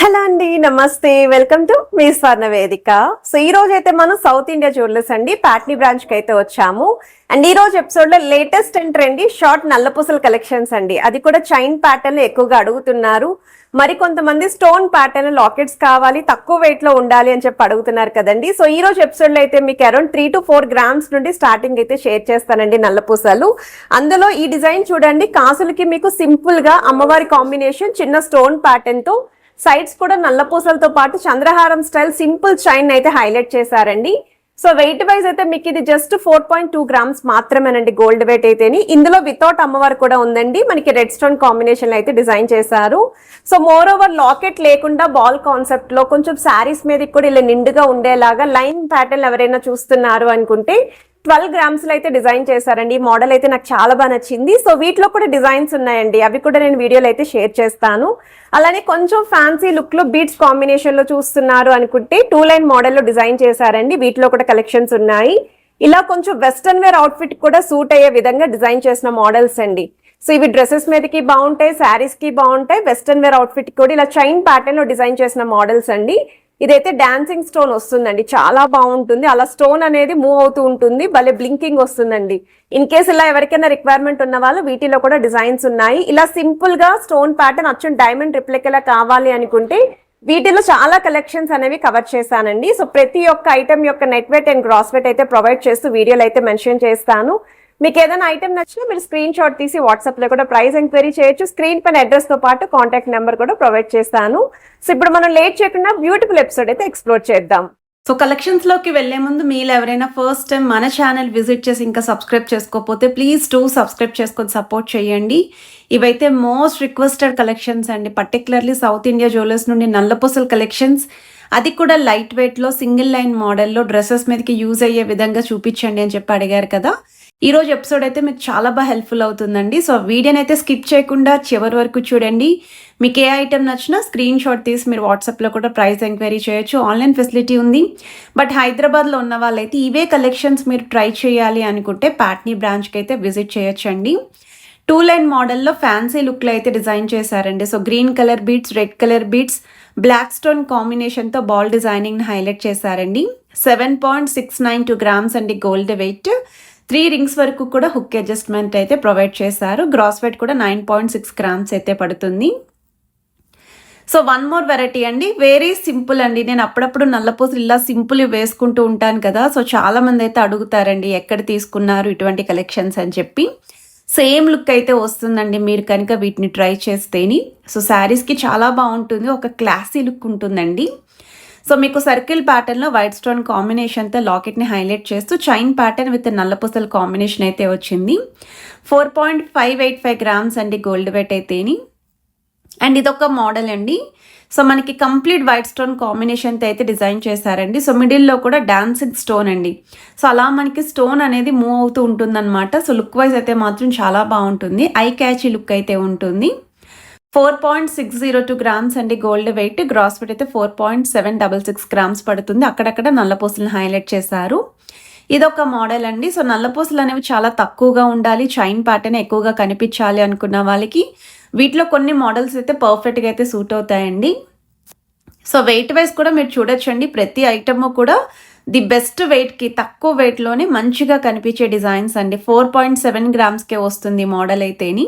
Hello అండి, నమస్తే. Welcome to me స్వర్ణ వేదిక. సో ఈ రోజు అయితే మనం సౌత్ ఇండియా జ్యువెలర్స్ అండి ప్యాట్నీ బ్రాంచ్ కి అయితే వచ్చాము. అండ్ ఈ రోజు ఎపిసోడ్ లో లేటెస్ట్ అండ్ ట్రెండీ షార్ట్ నల్లపూసల కలెక్షన్స్ అండి. అది కూడా చైన్ ప్యాటర్న్ ఎక్కువగా అడుగుతున్నారు. మరి కొంతమంది స్టోన్ ప్యాటర్న్ లాకెట్స్ కావాలి, తక్కువ వెయిట్ లో ఉండాలి అని చెప్పి అడుగుతున్నారు కదండి. సో ఈ రోజు ఎపిసోడ్ లో అయితే మీకు అరౌండ్ 3 to 4 grams నుండి స్టార్టింగ్ అయితే షేర్ చేస్తానండి నల్లపూసలు. అందులో ఈ డిజైన్ చూడండి, కాసులకి మీకు సింపుల్ గా అమ్మవారి కాంబినేషన్ చిన్న స్టోన్ ప్యాటర్న్ తో సైడ్స్ కూడా నల్ల పూసలతో పాటు చంద్రహారం స్టైల్ సింపుల్ చైన్ అయితే హైలైట్ చేశారండి. సో వెయిట్ వైజ్ అయితే మీకు ఇది జస్ట్ 4.2 grams మాత్రమేనండి గోల్డ్ వెయిట్ అయితేని. ఇందులో వితౌట్ అమ్మవారు కూడా ఉందండి. మనకి రెడ్ స్టోన్ కాంబినేషన్ అయితే డిజైన్ చేశారు. సో మోర్ ఓవర్ లాకెట్ లేకుండా బాల్ కాన్సెప్ట్ లో కొంచెం శారీస్ మీద కూడా ఇలా నిండుగా ఉండేలాగా లైన్ ప్యాటర్న్ ఎవరైనా చూస్తున్నారు అనుకుంటే 12 grams లో అయితే డిజైన్ చేశారండి. ఈ మోడల్ అయితే నాకు చాలా బాగా నచ్చింది. సో వీటిలో కూడా డిజైన్స్ ఉన్నాయండి, అవి కూడా నేను వీడియోలో అయితే షేర్ చేస్తాను. అలానే కొంచెం ఫ్యాన్సీ లుక్ లో బీట్స్ కాంబినేషన్ లో చూస్తున్నారు అనుకుంటే 2 line మోడల్లో డిజైన్ చేశారండి. వీటిలో కూడా కలెక్షన్స్ ఉన్నాయి. ఇలా కొంచెం వెస్టర్న్ వేర్ అవుట్ఫిట్ కూడా సూట్ అయ్యే విధంగా డిజైన్ చేసిన మోడల్స్ అండి. సో ఇవి డ్రెస్సెస్ మీదకి బాగుంటాయి, శారీస్ కి బాగుంటాయి. వెస్టర్న్ వేర్ అవుట్ఫిట్ కూడా ఇలా చైన్ ప్యాటర్న్ లో డిజైన్ చేసిన మోడల్స్ అండి. ఇదైతే డాన్సింగ్ స్టోన్ వస్తుందండి, చాలా బాగుంటుంది. అలా స్టోన్ అనేది మూవ్ అవుతూ ఉంటుంది, భలే బ్లింకింగ్ వస్తుందండి. ఇన్ కేస్ ఇలా ఎవరికైనా రిక్వైర్మెంట్ ఉన్న వాళ్ళు వీటిలో కూడా డిజైన్స్ ఉన్నాయి. ఇలా సింపుల్ గా స్టోన్ ప్యాటర్న్ అచ్చం డైమండ్ రిప్లికేలా కావాలి అనుకుంటే వీటిలో చాలా కలెక్షన్స్ అనేవి కవర్ చేశానండి. సో ప్రతి ఒక్క ఐటమ్ యొక్క net weight and gross weight అయితే ప్రొవైడ్ చేస్తూ వీడియోలో అయితే మెన్షన్ చేస్తాను. మీకు ఏదైనా ఐటమ్ నచ్చినా మీరు స్క్రీన్ షాట్ తీసి వాట్సాప్ లో కూడా ప్రైస్ ఎంక్వైరీ చేయొచ్చు. స్క్రీన్ పైన అడ్రస్ తో పాటు కాంటాక్ట్ నెంబర్ కూడా ప్రొవైడ్ చేస్తాను. సో ఇప్పుడు మనం లేట్ చేయకుండా బ్యూటిఫుల్ ఎపిసోడ్ అయితే ఎక్స్ప్లోర్ చేద్దాం. సో కలెక్షన్స్ లోకి వెళ్లే ముందు మీరు ఎవరైనా ఫస్ట్ టైం మన ఛానల్ విజిట్ చేసి ఇంకా సబ్స్క్రైబ్ చేసుకోకపోతే ప్లీజ్ సబ్స్క్రైబ్ చేసుకొని సపోర్ట్ చేయండి. ఇవైతే మోస్ట్ రిక్వెస్టెడ్ కలెక్షన్స్ అండి, పర్టికులర్లీ సౌత్ ఇండియా జ్యువెలర్స్ నుండి నల్లపూసల కలెక్షన్స్. అది కూడా లైట్ వెయిట్ లో సింగిల్ లైన్ మోడల్లో డ్రెస్సెస్ మీదకి యూజ్ అయ్యే విధంగా చూపించండి అని చెప్పి అడిగారు కదా. ఈ రోజు ఎపిసోడ్ అయితే మీకు చాలా బాగా హెల్ప్ఫుల్ అవుతుందండి. సో వీడియోని అయితే స్కిప్ చేయకుండా చివరి వరకు చూడండి. మీకు ఏ ఐటమ్ నచ్చినా స్క్రీన్ షాట్ తీసి మీరు వాట్సాప్లో కూడా ప్రైస్ ఎంక్వైరీ చేయొచ్చు. ఆన్లైన్ ఫెసిలిటీ ఉంది. బట్ హైదరాబాద్లో ఉన్న వాళ్ళైతే ఇవే కలెక్షన్స్ మీరు ట్రై చేయాలి అనుకుంటే ప్యాట్నీ బ్రాంచ్కి అయితే విజిట్ చేయొచ్చండి. 2 line మోడల్లో ఫ్యాన్సీ లుక్లో అయితే డిజైన్ చేశారండి. So green colour beads, red colour beads, black stone కాంబినేషన్తో బాల్ డిజైనింగ్ హైలైట్ చేశారండి. 7.692 grams అండి గోల్డ్ వెయిట్. 3 rings వరకు కూడా హుక్ అడ్జస్ట్మెంట్ అయితే ప్రొవైడ్ చేశారు. గ్రాస్ వెయిట్ కూడా 9.6 grams అయితే పడుతుంది. సో వన్ మోర్ వెరైటీ అండి, వెరీ సింపుల్ అండి. నేను అప్పుడప్పుడు నల్లపూసలు ఇలా సింపుల్ వేసుకుంటూ ఉంటాను కదా. సో చాలా మంది అయితే అడుగుతారండి ఎక్కడ తీసుకున్నారు ఇటువంటి కలెక్షన్స్ అని చెప్పి. సేమ్ లుక్ అయితే వస్తుందండి మీరు కనుక వీటిని ట్రై చేస్తేని. సో శారీస్కి చాలా బాగుంటుంది, ఒక క్లాసీ లుక్ ఉంటుందండి. సో మీకు సర్కిల్ ప్యాటర్న్లో వైట్ స్టోన్ కాంబినేషన్తో లాకెట్ని హైలైట్ చేస్తూ చైన్ ప్యాటర్న్ విత్ నల్లపూసల కాంబినేషన్ అయితే వచ్చింది. 4.585 grams అండి గోల్డ్ వెయిట్ అయితేని. అండ్ ఇదొక మోడల్ అండి. సో మనకి కంప్లీట్ వైట్ స్టోన్ కాంబినేషన్తో అయితే డిజైన్ చేశారండి. సో మిడిల్లో కూడా డాన్సింగ్ స్టోన్ అండి. సో అలా మనకి స్టోన్ అనేది మూవ్ అవుతూ ఉంటుందన్నమాట. సో లుక్ వైజ్ అయితే మాత్రం చాలా బాగుంటుంది, ఐ క్యాచీ లుక్ అయితే ఉంటుంది. 4.602 grams అండి గోల్డ్ వెయిట్. గ్రాస్ వెయిట్ అయితే 4.766 grams పడుతుంది. అక్కడక్కడ నల్లపూసలను హైలైట్ చేశారు. ఇదొక మోడల్ అండి. సో నల్లపూసలు అనేవి చాలా తక్కువగా ఉండాలి, చైన్ ప్యాటర్న్ ఎక్కువగా కనిపించాలి అనుకున్న వాళ్ళకి వీటిలో కొన్ని మోడల్స్ అయితే పర్ఫెక్ట్గా అయితే సూట్ అవుతాయండి. సో వెయిట్ వైజ్ కూడా మీరు చూడొచ్చండి, ప్రతి ఐటమ్ కూడా ది బెస్ట్ వెయిట్కి తక్కువ వెయిట్లోనే మంచిగా కనిపించే డిజైన్స్ అండి. 4.7 gramsకే వస్తుంది మోడల్ అయితేని.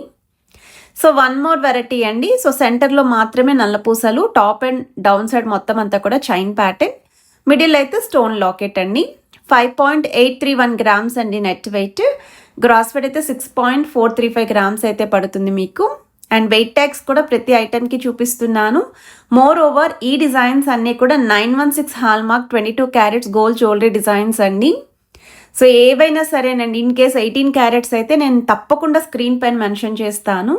సో వన్ మోర్ వెరైటీ అండి. సో సెంటర్లో మాత్రమే నల్లపూసలు, టాప్ అండ్ డౌన్ సైడ్ మొత్తం అంతా కూడా చైన్ ప్యాటర్న్, మిడిల్ అయితే స్టోన్ లాకెట్ అండి. 5.831 grams అండి నెట్ వెయిట్. గ్రాస్ వెయిట్ అయితే 6.435 grams అయితే పడుతుంది మీకు. అండ్ వెయిట్ ట్యాగ్స్ కూడా ప్రతి ఐటమ్కి చూపిస్తున్నాను. మోర్ ఓవర్ ఈ డిజైన్స్ అన్నీ కూడా 916 hallmark 22 carats gold jewellery designs అండి. సో ఏవైనా సరేనండి, ఇన్ కేస్ 18 carats అయితే నేను తప్పకుండా స్క్రీన్ పైన మెన్షన్ చేస్తాను.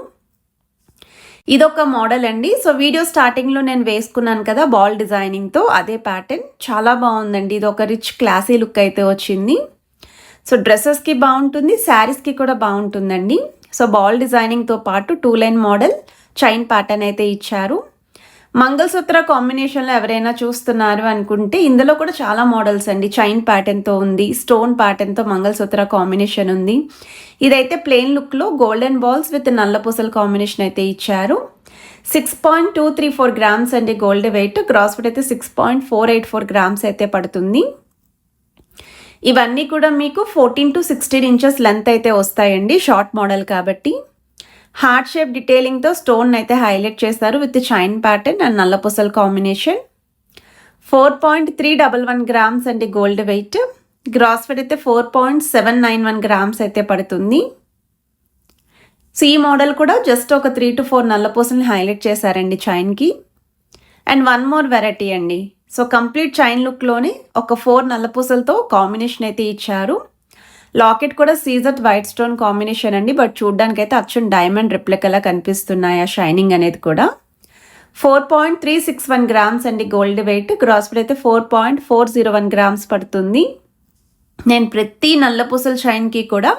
ఇదొక మోడల్ అండి. సో వీడియో స్టార్టింగ్లో నేను వేసుకున్నాను కదా బాల్ డిజైనింగ్తో, అదే ప్యాటర్న్ చాలా బాగుందండి. ఇది ఒక రిచ్ క్లాసీ లుక్ అయితే వచ్చింది. సో డ్రెస్సెస్కి బాగుంటుంది, శారీస్కి కూడా బాగుంటుందండి. సో బాల్ డిజైనింగ్తో పాటు 2 line మోడల్ చైన్ ప్యాటర్న్ అయితే ఇచ్చారు. మంగళసూత్ర కాంబినేషన్లో ఎవరైనా చూస్తున్నారు అనుకుంటే ఇందులో కూడా చాలా మోడల్స్ అండి. చైన్ ప్యాటర్న్తో ఉంది, స్టోన్ ప్యాటర్న్తో మంగళసూత్ర కాంబినేషన్ ఉంది. ఇదైతే ప్లెయిన్ లుక్లో గోల్డెన్ బాల్స్ విత్ నల్లపూసల కాంబినేషన్ అయితే ఇచ్చారు. 6.234 గ్రామ్స్ అండి గోల్డ్ వెయిట్. గ్రాస్ వెయిట్ అయితే 6.484 గ్రామ్స్ అయితే పడుతుంది. ఇవన్నీ కూడా మీకు 14 to 16 ఇంచెస్ లెంత్ అయితే వస్తాయండి, షార్ట్ మోడల్ కాబట్టి. హార్ట్ షేప్ డీటెయిలింగ్తో స్టోన్ అయితే హైలైట్ చేస్తారు విత్ చైన్ ప్యాటర్న్ అండ్ నల్లపూసల కాంబినేషన్. 4.311 గ్రామ్స్ అండి గోల్డ్ వెయిట్. గ్రాస్ వెయిట్ అయితే 4.791 గ్రామ్స్ అయితే పడుతుంది. సో ఈ మోడల్ కూడా జస్ట్ ఒక 3 to 4 నల్లపూసల్ని హైలైట్ చేశారండి చైన్కి. అండ్ వన్ మోర్ వెరైటీ అండి. సో కంప్లీట్ చైన్ లుక్లోనే ఒక 4 నల్లపూసలతో కాంబినేషన్ అయితే ఇచ్చారు. లాకెట్ కూడా సీజర్ వైట్ స్టోన్ కాంబినేషన్ అండి, బట్ చూడ్డానికి అయితే అచ్చం డైమండ్ రిప్లికలా కనిపిస్తున్నాయి ఆ షైనింగ్ అనేది కూడా. 4.361 గ్రామ్స్ అండి గోల్డ్ వెయిట్. గ్రాస్ వెయిట్ అయితే 4.401 గ్రామ్స్ పడుతుంది. నేను ప్రతి నల్లపూసల చైన్కి కూడా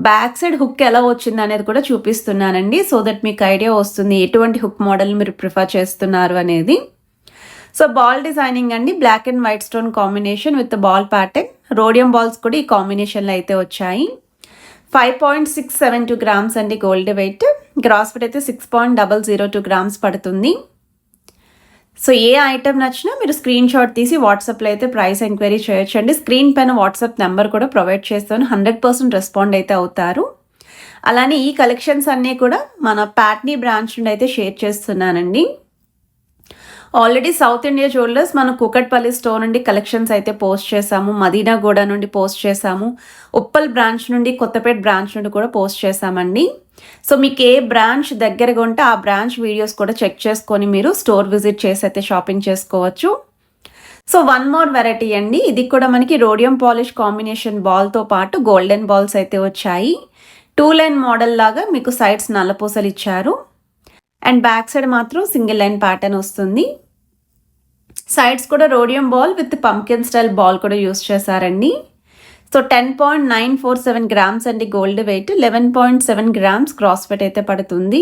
బ్యాక్ సైడ్ హుక్ ఎలా వచ్చింది అనేది కూడా చూపిస్తున్నానండి, సో దట్ మీకు ఐడియా వస్తుంది ఎటువంటి హుక్ మోడల్ మీరు ప్రిఫర్ చేస్తున్నారు అనేది. సో బాల్ డిజైనింగ్ అండి, black and white stone combination with ball pattern. Rhodium balls కూడా ఈ కాంబినేషన్లో అయితే వచ్చాయి. 5.672 గ్రామ్స్ అండి గోల్డ్ వెయిట్. గ్రాస్ వెయిట్ అయితే 6.002 గ్రామ్స్ పడుతుంది. సో ఏ ఐటమ్ నచ్చినా మీరు స్క్రీన్ షాట్ తీసి వాట్సాప్లో అయితే ప్రైస్ ఎంక్వైరీ చేయొచ్చండి. స్క్రీన్ పైన వాట్సాప్ నెంబర్ కూడా ప్రొవైడ్ చేస్తాను, 100% రెస్పాండ్ అయితే అవుతారు. అలానే ఈ కలెక్షన్స్ అన్నీ కూడా మన ప్యాట్నీ బ్రాంచ్ నుండి అయితే షేర్ చేస్తున్నానండి. ఆల్రెడీ సౌత్ ఇండియా జ్యువెలర్స్ మనం కూకట్పల్లి స్టోర్ నుండి కలెక్షన్స్ అయితే పోస్ట్ చేసాము, మదీనాగూడ నుండి పోస్ట్ చేసాము, ఉప్పల్ బ్రాంచ్ నుండి, కొత్తపేట బ్రాంచ్ నుండి కూడా పోస్ట్ చేసామండి. సో మీకు ఏ బ్రాంచ్ దగ్గరగా ఉంటే ఆ బ్రాంచ్ వీడియోస్ కూడా చెక్ చేసుకొని మీరు స్టోర్ విజిట్ చేసి అయితే షాపింగ్ చేసుకోవచ్చు. సో వన్ మోర్ వెరైటీ అండి, ఇది కూడా మనకి రోడియం పాలిష్ కాంబినేషన్ బాల్తో పాటు గోల్డెన్ బాల్స్ అయితే వచ్చాయి. 2 లైన్ మోడల్ లాగా మీకు సైడ్స్ నల్లపూసలు ఇచ్చారు అండ్ బ్యాక్ సైడ్ మాత్రం సింగిల్ లైన్ ప్యాటర్న్ వస్తుంది. సైడ్స్ కూడా rhodium ball with pumpkin style ball కూడా యూస్ చేశారండి. సో 10.947 గ్రామ్స్ అండి gold wait. 11.7 grams gross weight అయితే పడుతుంది.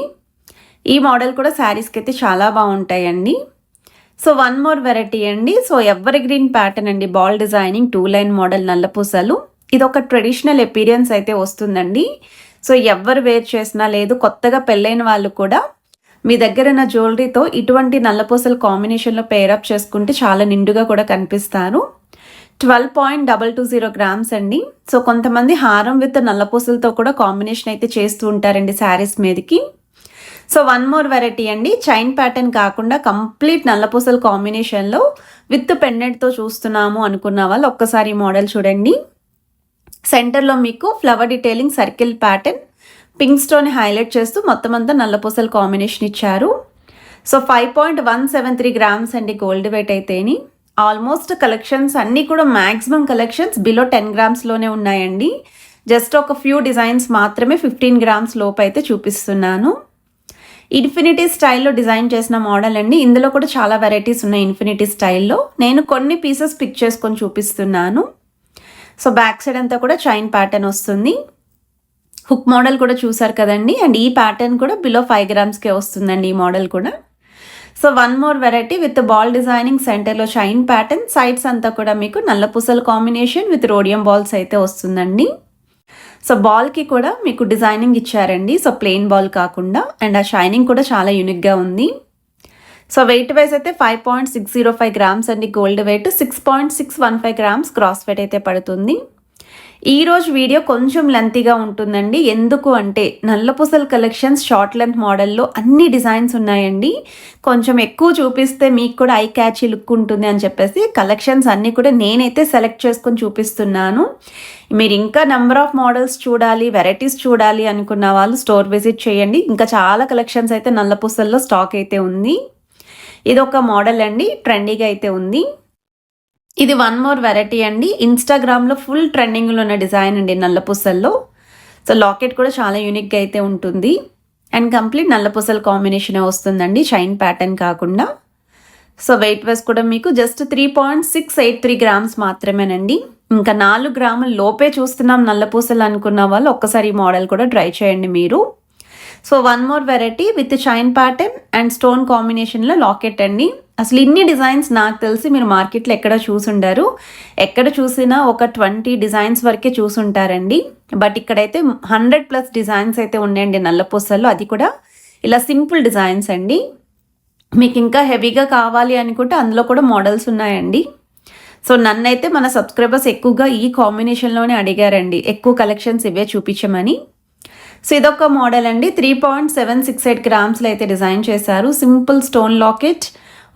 ఈ మోడల్ కూడా శారీస్కి అయితే చాలా బాగుంటాయండి. సో వన్ మోర్ వెరైటీ అండి. సో ఎవర్ గ్రీన్ ప్యాటర్న్ అండి, బాల్ డిజైనింగ్ 2 లైన్ మోడల్ నల్లపూసలు. ఇది ఒక ట్రెడిషనల్ ఎపీరియన్స్ అయితే వస్తుందండి. సో ఎవరు వేర్ చేసినా, లేదు కొత్తగా పెళ్ళైన వాళ్ళు కూడా మీ దగ్గర ఉన్న జ్యువెలరీతో ఇటువంటి నల్లపూసల కాంబినేషన్లో పేరప్ చేసుకుంటే చాలా నిండుగా కూడా కనిపిస్తారు. 12.220 గ్రామ్స్ అండి. సో కొంతమంది హారం విత్ నల్లపూసలతో కూడా కాంబినేషన్ అయితే చేస్తూ ఉంటారండి శారీస్ మీదకి. సో వన్ మోర్ వెరైటీ అండి, చైన్ ప్యాటర్న్ కాకుండా కంప్లీట్ నల్లపూసల కాంబినేషన్లో విత్ పెండెంట్తో చూస్తున్నాము అనుకున్న వాళ్ళు ఒక్కసారి మోడల్ చూడండి. సెంటర్లో మీకు flower detailing circle pattern pink stone highlight చేస్తూ మొత్తం అంతా నల్లపూసల కాంబినేషన్ ఇచ్చారు. సో 5.173 గ్రామ్స్ అండి గోల్డ్ వెయిట్ అయితేని. ఆల్మోస్ట్ కలెక్షన్స్ అన్నీ కూడా మ్యాక్సిమం కలెక్షన్స్ బిలో 10 గ్రామ్స్లోనే ఉన్నాయండి. జస్ట్ ఒక ఫ్యూ డిజైన్స్ మాత్రమే 15 గ్రామ్స్ లోపు అయితే చూపిస్తున్నాను. ఇన్ఫినిటీ స్టైల్లో డిజైన్ చేసిన మోడల్ అండి. ఇందులో కూడా చాలా వెరైటీస్ ఉన్నాయి ఇన్ఫినిటీ స్టైల్లో. నేను కొన్ని పీసెస్ పిక్ చేసుకొని చూపిస్తున్నాను. సో బ్యాక్ సైడ్ అంతా కూడా చైన్ ప్యాటర్న్ వస్తుంది. హుక్ మోడల్ కూడా చూసారు కదండి. అండ్ ఈ ప్యాటర్న్ కూడా బిలో 5 గ్రామ్స్కే వస్తుందండి ఈ మోడల్ కూడా. So one more variety with ball designing, సెంటర్లో చైన్ ప్యాటర్న్, సైడ్స్ అంతా కూడా మీకు నల్లపూసల కాంబినేషన్ విత్ రోడియం బాల్స్ అయితే వస్తుందండి. సో బాల్కి కూడా మీకు డిజైనింగ్ ఇచ్చారండి, సో ప్లెయిన్ బాల్ కాకుండా. అండ్ ఆ షైనింగ్ కూడా చాలా యూనిక్గా ఉంది. సో వెయిట్ వైజ్ అయితే 5.605 గ్రామ్స్ అండి gold wait. 6.615 grams gross weight అయితే పడుతుంది. ఈరోజు వీడియో కొంచెం లెంతీగా ఉంటుందండి. ఎందుకు అంటే నల్లపూసల కలెక్షన్స్ షార్ట్ లెంత్ మోడల్లో అన్ని డిజైన్స్ ఉన్నాయండి. కొంచెం ఎక్కువ చూపిస్తే మీకు కూడా ఐ క్యాచీ లుక్ ఉంటుంది అని చెప్పేసి కలెక్షన్స్ అన్నీ కూడా నేనైతే సెలెక్ట్ చేసుకొని చూపిస్తున్నాను. మీరు ఇంకా నెంబర్ ఆఫ్ మోడల్స్ చూడాలి, వెరైటీస్ చూడాలి అనుకున్న వాళ్ళు స్టోర్ విజిట్ చేయండి. ఇంకా చాలా కలెక్షన్స్ అయితే నల్లపూసల్లో స్టాక్ అయితే ఉంది. ఇది ఒక మోడల్ అండి, ట్రెండీగా అయితే ఉంది. ఇది వన్ మోర్ వెరైటీ అండి. ఇన్స్టాగ్రామ్లో ఫుల్ ట్రెండింగ్లో ఉన్న డిజైన్ అండి నల్లపూసల్లో. సో లాకెట్ కూడా చాలా యూనిక్గా అయితే ఉంటుంది. అండ్ కంప్లీట్ నల్లపూసల కాంబినేషనే వస్తుందండి, చైన్ ప్యాటర్న్ కాకుండా. సో వెయిట్ వైజ్ కూడా మీకు జస్ట్ 3.683 గ్రామ్స్ మాత్రమేనండి. ఇంకా 4 గ్రాముల లోపే చూస్తున్నాం నల్లపూసలు అనుకున్న వాళ్ళు ఒక్కసారి ఈ మోడల్ కూడా ట్రై చేయండి మీరు. So one more variety with chain pattern and stone కాంబినేషన్లో లాకెట్ అండి. అసలు ఇన్ని డిజైన్స్ నాకు తెలిసి మీరు మార్కెట్లో ఎక్కడ చూసుంటారు, ఎక్కడ చూసినా ఒక 20 డిజైన్స్ వరకే చూసుంటారండి. బట్ ఇక్కడైతే 100+ డిజైన్స్ అయితే ఉన్నాయండి నల్లపూసల్లో, అది కూడా ఇలా సింపుల్ డిజైన్స్ అండి. మీకు ఇంకా హెవీగా కావాలి అనుకుంటే అందులో కూడా మోడల్స్ ఉన్నాయండి. సో నన్నైతే మన సబ్స్క్రైబర్స్ ఎక్కువగా ఈ కాంబినేషన్లోనే అడిగారండి, ఎక్కువ కలెక్షన్స్ ఇవే చూపించమని. సో ఇదొక మోడల్ అండి, 3.768 గ్రామ్స్లో అయితే డిజైన్ చేశారు. సింపుల్ స్టోన్ లాకెట్,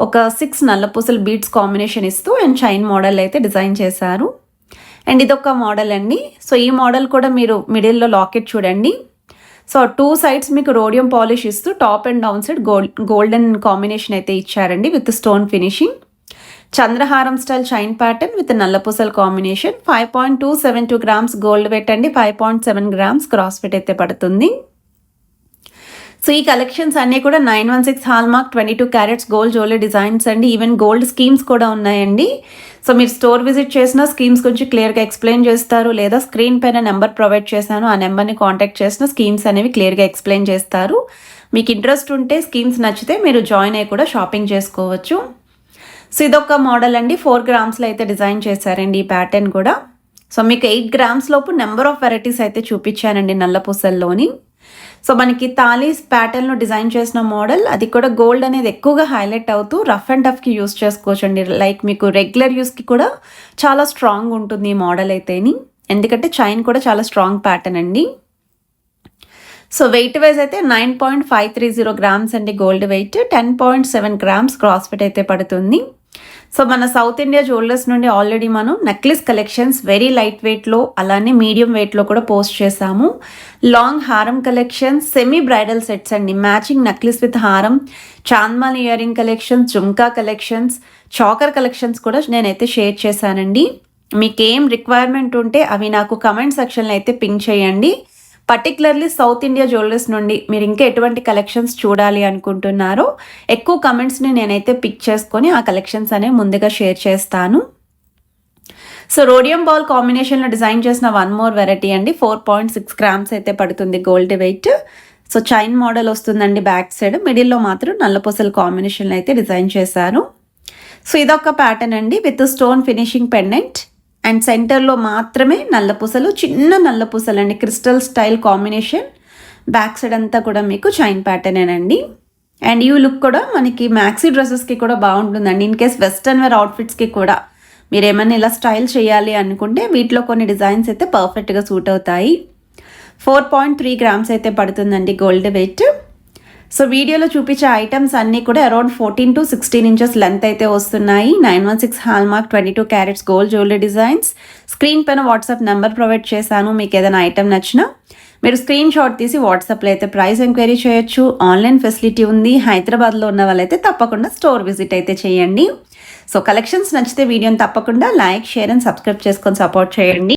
ఒక 6 నల్లపూసల బీడ్స్ కాంబినేషన్ ఇస్తూ అండ్ చైన్ మోడల్ అయితే డిజైన్ చేశారు. అండ్ ఇదొక మోడల్ అండి. సో ఈ మోడల్ కూడా మీరు మిడిల్లో లాకెట్ చూడండి. సో 2 సైడ్స్ మీకు రోడియం పాలిష్ ఇస్తూ top and down side golden combination అయితే ఇచ్చారండి విత్ స్టోన్ ఫినిషింగ్. చంద్రహారం స్టైల్ చైన్ ప్యాటర్న్ విత్ నల్లపూసల కాంబినేషన్. 5.272 గ్రామ్స్ గోల్డ్ వెయిట్ అండి, 5.7 గ్రామ్స్ క్రాస్ వెయిట్ అయితే పడుతుంది. సో ఈ కలెక్షన్స్ అన్నీ కూడా 916 hallmark 22 carats gold jewellery designs అండి. ఈవెన్ గోల్డ్ స్కీమ్స్ కూడా ఉన్నాయండి. సో మీరు స్టోర్ విజిట్ చేసిన స్కీమ్స్ గురించి క్లియర్గా ఎక్స్ప్లెయిన్ చేస్తారు, లేదా స్క్రీన్ పైన నెంబర్ ప్రొవైడ్ చేశాను, ఆ నెంబర్ని కాంటాక్ట్ చేసిన స్కీమ్స్ అనేవి క్లియర్గా ఎక్స్ప్లెయిన్ చేస్తారు. మీకు ఇంట్రెస్ట్ ఉంటే స్కీమ్స్ నచ్చితే మీరు జాయిన్ అయ్యి కూడా షాపింగ్ చేసుకోవచ్చు. సో ఇదొక మోడల్ అండి, 4 గ్రామ్స్లో అయితే డిజైన్ చేశారండి ఈ ప్యాటర్న్ కూడా. సో మీకు 8 గ్రామ్స్ లోపు నెంబర్ ఆఫ్ వెరైటీస్ అయితే చూపించానండి నల్లపూసల్లోని. సో మనకి తాలీస్ ప్యాటర్న్లో డిజైన్ చేసిన మోడల్, అది కూడా గోల్డ్ అనేది ఎక్కువగా హైలైట్ అవుతూ రఫ్ అండ్ టఫ్కి యూస్ చేసుకోవచ్చు అండి. లైక్ మీకు రెగ్యులర్ యూస్కి కూడా చాలా స్ట్రాంగ్ ఉంటుంది ఈ మోడల్ అయితేని, ఎందుకంటే చైన్ కూడా చాలా స్ట్రాంగ్ ప్యాటర్న్ అండి. సో వెయిట్ వైజ్ అయితే 9.530 గ్రామ్స్ అండి gold weight, 10.7 grams gross weight అయితే పడుతుంది. సో మన సౌత్ ఇండియా జ్యువెలర్స్ నుండి ఆల్రెడీ మనం నెక్లెస్ కలెక్షన్స్ వెరీ లైట్ వెయిట్లో అలానే మీడియం వెయిట్లో కూడా పోస్ట్ చేసాము. లాంగ్ హారం కలెక్షన్స్, సెమీ బ్రైడల్ సెట్స్ అండి, మ్యాచింగ్ నెక్లెస్ విత్ హారం, చాంద్మాల్ ear ring collections, jhumka collections, choker collections కూడా నేనైతే షేర్ చేశానండి. మీకేం రిక్వైర్మెంట్ ఉంటే అవి నాకు కమెంట్ సెక్షన్లో అయితే పింక్ చేయండి. పర్టికులర్లీ సౌత్ ఇండియా జ్యువెలర్స్ నుండి మీరు ఇంకా ఎటువంటి కలెక్షన్స్ చూడాలి అనుకుంటున్నారో ఎక్కువ కమెంట్స్ని నేనైతే పిక్ చేసుకొని ఆ కలెక్షన్స్ అనేవి ముందుగా షేర్ చేస్తాను. సో రోడియం బాల్ కాంబినేషన్లో డిజైన్ చేసిన 1 మోర్ వెరైటీ అండి, 4.6 గ్రామ్స్ అయితే పడుతుంది gold weight. So chain model వస్తుందండి బ్యాక్ సైడ్, మిడిల్లో మాత్రం నల్లపూసల కాంబినేషన్లో అయితే డిజైన్ చేశారు. సో ఇదొక ప్యాటర్న్ అండి with stone finishing pendant and సెంటర్లో మాత్రమే నల్లపూసలు, చిన్న నల్లపూసలు అండి, crystal style combination. Back side అంతా కూడా మీకు చైన్ ప్యాటర్నేనండి. అండ్ ఈ లుక్ కూడా మనకి మ్యాక్సీ డ్రెస్సెస్కి కూడా బాగుంటుందండి. ఇన్ కేస్ వెస్టర్న్ వేర్ అవుట్ఫిట్స్కి కూడా మీరు ఏమైనా ఇలా స్టైల్ చేయాలి అనుకుంటే వీటిలో కొన్ని డిజైన్స్ అయితే పర్ఫెక్ట్గా సూట్ అవుతాయి. 4.3 గ్రామ్స్ అయితే పడుతుందండి గోల్డ్ వెయిట్. సో వీడియోలో చూపించే ఐటమ్స్ అన్నీ కూడా అరౌండ్ 14 to 16 ఇంచెస్ లెంత్ అయితే వస్తున్నాయి. 916 hallmark 22 carats gold jewellery designs. Screen పైన వాట్సాప్ నెంబర్ ప్రొవైడ్ చేశాను, మీకు ఏదైనా ఐటమ్ నచ్చినా మీరు స్క్రీన్ షాట్ తీసి వాట్సాప్లో అయితే ప్రైస్ ఎంక్వైరీ చేయొచ్చు. ఆన్లైన్ ఫెసిలిటీ ఉంది. హైదరాబాద్లో ఉన్న వాళ్ళైతే తప్పకుండా స్టోర్ విజిట్ అయితే చేయండి. సో కలెక్షన్స్ నచ్చితే వీడియోని తప్పకుండా లైక్, షేర్ అండ్ సబ్స్క్రైబ్ చేసుకొని సపోర్ట్ చేయండి.